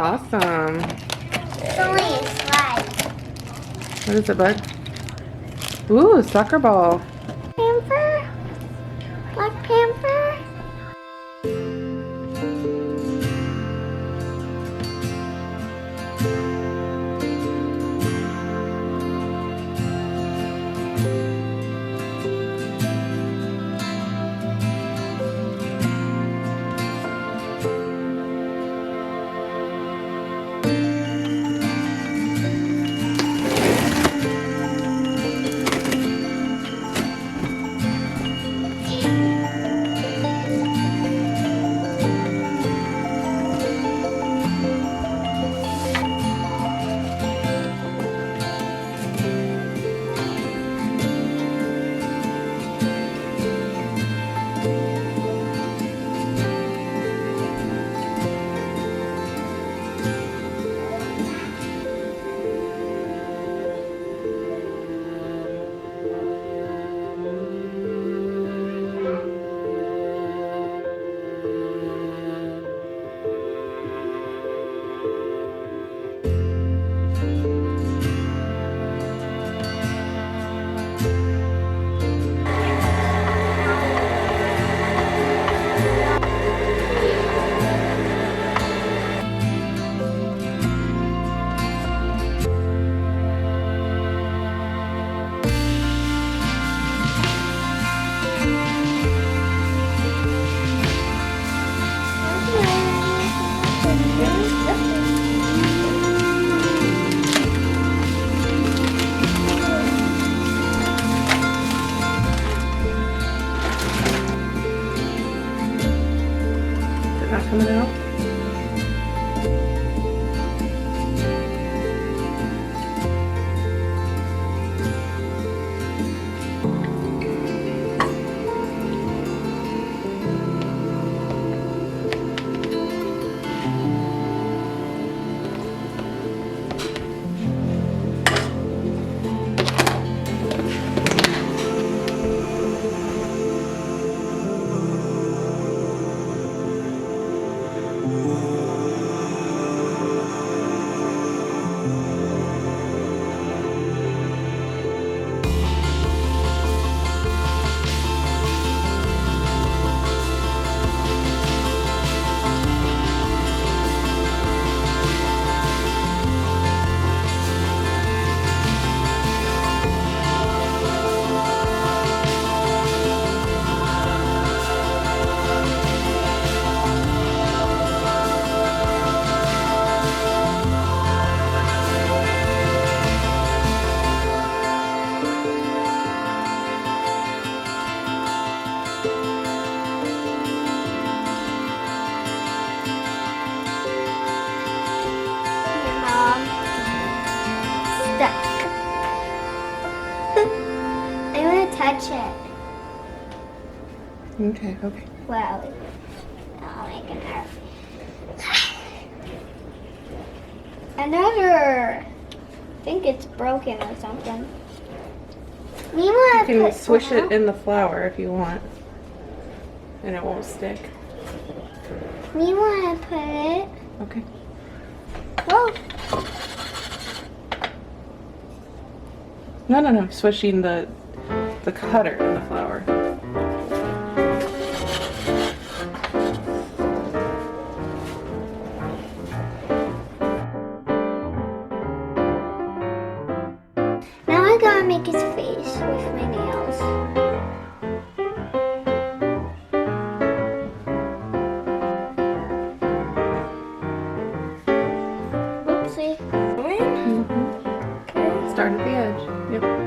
awesome. It's only a slide. What is it, bud? Ooh, soccer ball. Panther? Black Panther? Is it not coming out? Your mom stuck. I want to touch it. Okay, okay. Well, I'll make it hurt. Another. I think it's broken or something. We You want to can put swish it in the flour if you want. And it won't stick. We want to put it. Okay. Whoa. No. Swishing the cutter in the flour. Now I gotta make his face with my nails. Oopsie. Mm-hmm. Okay. Start at the edge. Yep.